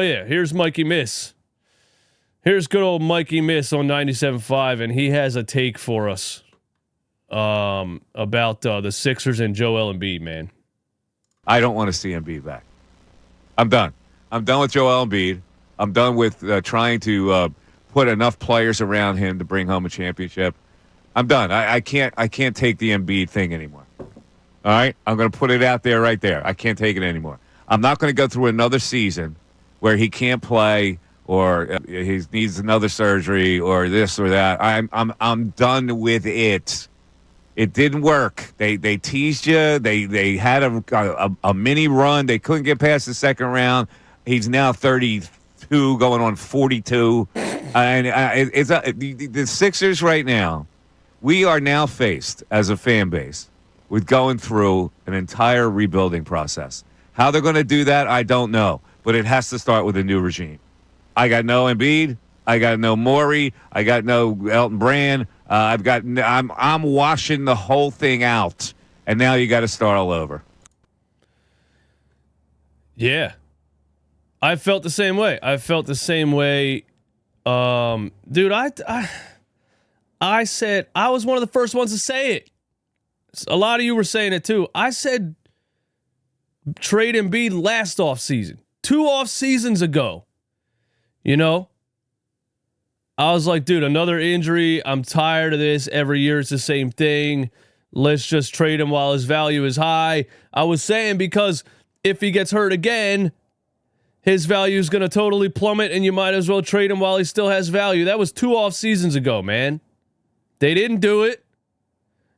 Oh, yeah. Here's Mikey Miss. Here's good old Mikey Miss on 97.5, and he has a take for us about the Sixers and Joel Embiid, man. I don't want to see Embiid back. I'm done. I'm done with Joel Embiid. I'm done with trying to put enough players around him to bring home a championship. I'm done. I can't take the Embiid thing anymore. All right? I'm going to put it out there right there. I can't take it anymore. I'm not going to go through another season where he can't play or he needs another surgery or this or that. I'm done with it. It didn't work. They teased you. They had a mini run. They couldn't get past the second round. He's now 32, going on 42. And the Sixers right now, we are now faced as a fan base with going through an entire rebuilding process. How they're going to do that, I don't know. But it has to start with a new regime. I got no Embiid. I got no Morey. I got no Elton Brand. I'm washing the whole thing out. And now you got to start all over. Yeah. I felt the same way. Dude, I said, I was one of the first ones to say it. A lot of you were saying it too. I said trade Embiid last offseason. 2 off seasons ago. You know? I was like, dude, another injury. I'm tired of this. Every year it's the same thing. Let's just trade him while his value is high. I was saying because if he gets hurt again, his value is going to totally plummet and you might as well trade him while he still has value. That was 2 off seasons ago, man. They didn't do it.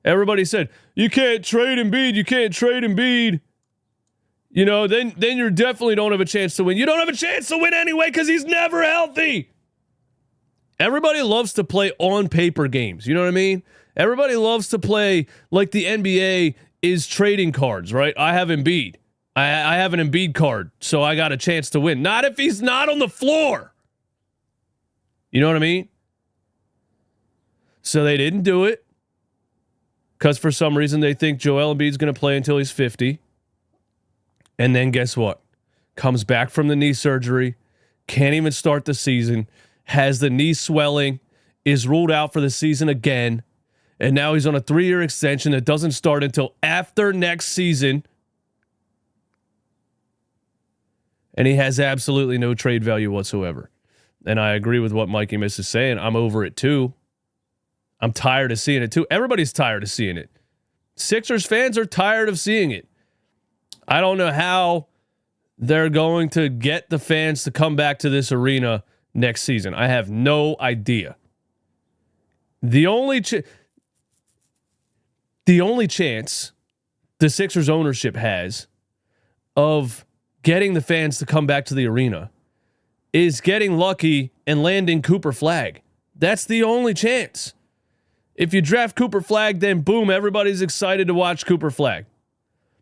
Everybody said, you can't trade Embiid. You can't trade Embiid. You know, then you definitely don't have a chance to win. You don't have a chance to win anyway because he's never healthy. Everybody loves to play on paper games. You know what I mean? Everybody loves to play like the NBA is trading cards, right? I have Embiid. I have an Embiid card, so I got a chance to win. Not if he's not on the floor. You know what I mean? So they didn't do it because for some reason they think Joel Embiid's going to play until he's 50. And then guess what? Comes back from the knee surgery, can't even start the season, has the knee swelling, is ruled out for the season again, and now he's on a 3-year extension that doesn't start until after next season. And he has absolutely no trade value whatsoever. And I agree with what Mikey Miss is saying. I'm over it too. I'm tired of seeing it too. Everybody's tired of seeing it. Sixers fans are tired of seeing it. I don't know how they're going to get the fans to come back to this arena next season. I have no idea. The only chance the Sixers ownership has of getting the fans to come back to the arena is getting lucky and landing Cooper Flagg. That's the only chance. If you draft Cooper Flagg, then boom, everybody's excited to watch Cooper Flagg.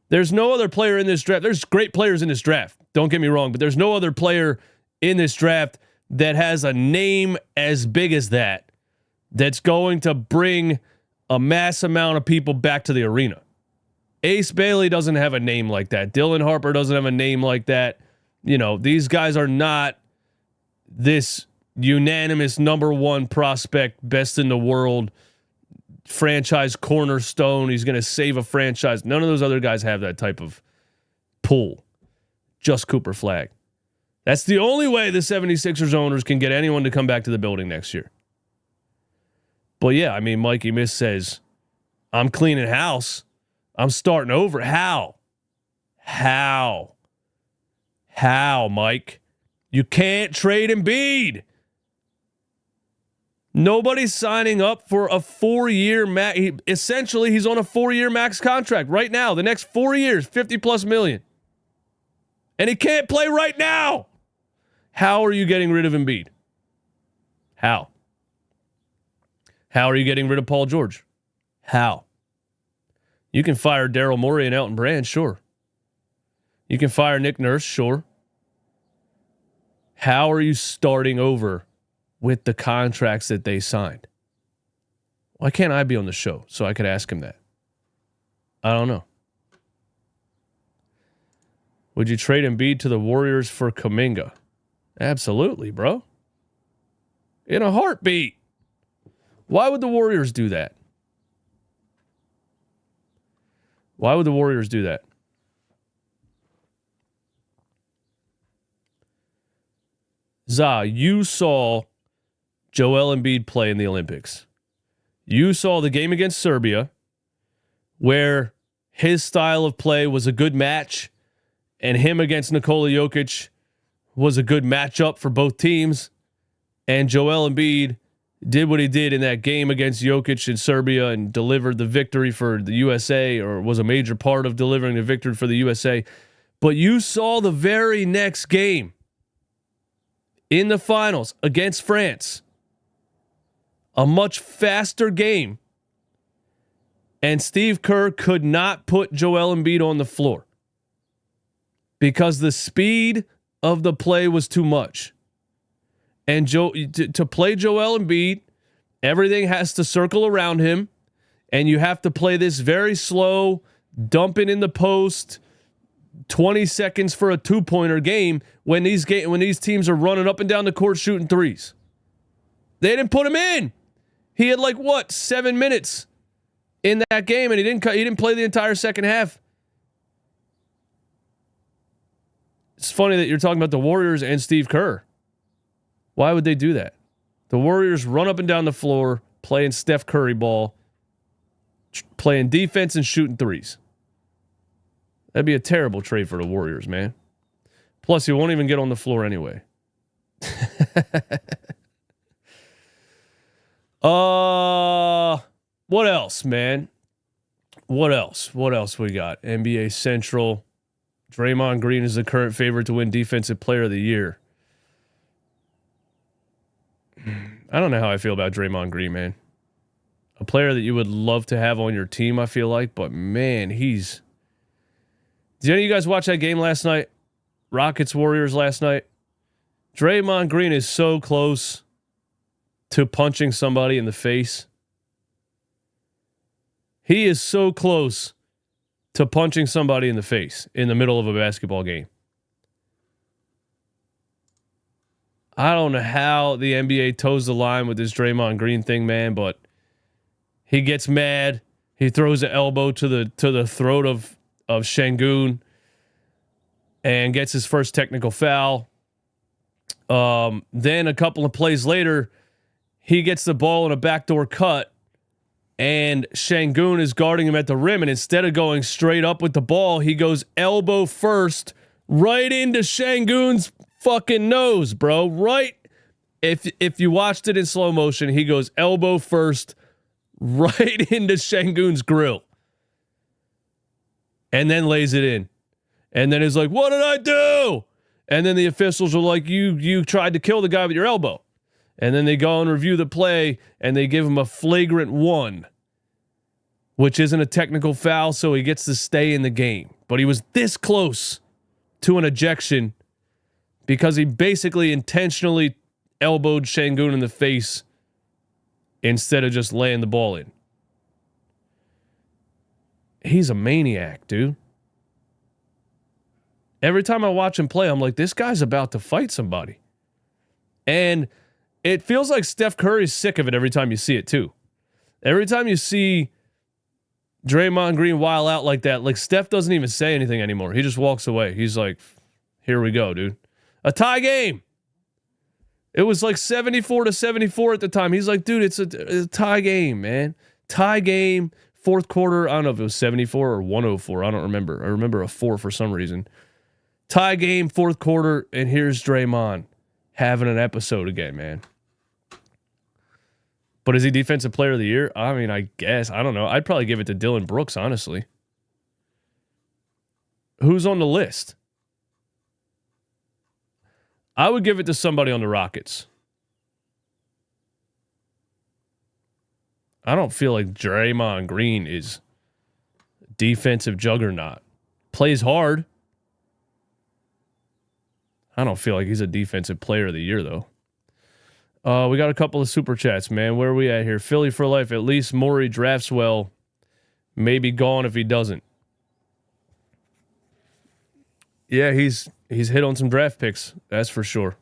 There's no other player in this draft. There's great players in this draft. Don't get me wrong, but there's no other player in this draft that has a name as big as that's going to bring a mass amount of people back to the arena. Ace Bailey doesn't have a name like that. Dylan Harper doesn't have a name like that. You know, these guys are not this unanimous number 1 prospect, best in the world, franchise cornerstone. He's going to save a franchise. None of those other guys have that type of pull. Just Cooper Flagg. That's the only way the 76ers owners can get anyone to come back to the building next year. But yeah, I mean, Mikey Miss says, I'm cleaning house. I'm starting over. How, Mike? You can't trade Embiid. Nobody's signing up for a 4-year max. Essentially, he's on a 4-year max contract right now. The next 4 years, $50+ million. And he can't play right now. How are you getting rid of Embiid? How? How are you getting rid of Paul George? How? You can fire Daryl Morey and Elton Brand, sure. You can fire Nick Nurse, sure. How are you starting over with the contracts that they signed? Why can't I be on the show so I could ask him that? I don't know. Would you trade Embiid to the Warriors for Kuminga? Absolutely, bro. In a heartbeat. Why would the Warriors do that? Why would the Warriors do that? Za, you saw Joel Embiid play in the Olympics. You saw the game against Serbia where his style of play was a good match and him against Nikola Jokic was a good matchup for both teams. And Joel Embiid did what he did in that game against Jokic in Serbia and delivered the victory for the USA, or was a major part of delivering the victory for the USA. But you saw the very next game in the finals against France, a much faster game, and Steve Kerr could not put Joel Embiid on the floor because the speed of the play was too much. And to play Joel Embiid, everything has to circle around him, and you have to play this very slow, dumping in the post, 20 seconds for a two-pointer game when these teams are running up and down the court shooting threes. They didn't put him in. He had 7 minutes in that game, and he didn't play the entire second half. It's funny that you're talking about the Warriors and Steve Kerr. Why would they do that? The Warriors run up and down the floor playing Steph Curry ball, playing defense and shooting threes. That'd be a terrible trade for the Warriors, man. Plus, he won't even get on the floor anyway. What else, man? What else we got? NBA Central. Draymond Green is the current favorite to win Defensive Player of the Year. I don't know how I feel about Draymond Green, man. A player that you would love to have on your team, I feel like, but man, Did any of you guys watch that game last night? Rockets Warriors last night? Draymond Green is so close to punching somebody in the face. He is so close to punching somebody in the face in the middle of a basketball game. I don't know how the NBA toes the line with this Draymond Green thing, man, but he gets mad. He throws an elbow to the throat of Şengün and gets his first technical foul. Then a couple of plays later, he gets the ball in a backdoor cut, and Şengün is guarding him at the rim, and instead of going straight up with the ball, he goes elbow first right into Şengün's fucking nose, bro. Right. If you watched it in slow motion, he goes elbow first right into Şengün's grill and then lays it in. And then he's like, "What did I do?" And then the officials are like, you tried to kill the guy with your elbow. And then they go and review the play and they give him a flagrant 1, which isn't a technical foul, so he gets to stay in the game. But he was this close to an ejection because he basically intentionally elbowed Şengün in the face instead of just laying the ball in. He's a maniac, dude. Every time I watch him play, I'm like, this guy's about to fight somebody. And it feels like Steph Curry's sick of it every time you see it, too. Every time you see Draymond Green wild out like that, like Steph doesn't even say anything anymore. He just walks away. He's like, here we go, dude. A tie game. It was like 74-74 at the time. He's like, dude, it's a tie game, man. Tie game, fourth quarter. I don't know if it was 74 or 104. I don't remember. I remember a 4 for some reason. Tie game, fourth quarter, and here's Draymond having an episode again, man. But is he Defensive Player of the Year? I mean, I guess. I don't know. I'd probably give it to Dylan Brooks, honestly. Who's on the list? I would give it to somebody on the Rockets. I don't feel like Draymond Green is defensive juggernaut. Plays hard. I don't feel like he's a Defensive Player of the Year, though. We got a couple of super chats, man. Where are we at here? Philly for life. At least Morey drafts well. Maybe gone if he doesn't. Yeah, he's hit on some draft picks. That's for sure.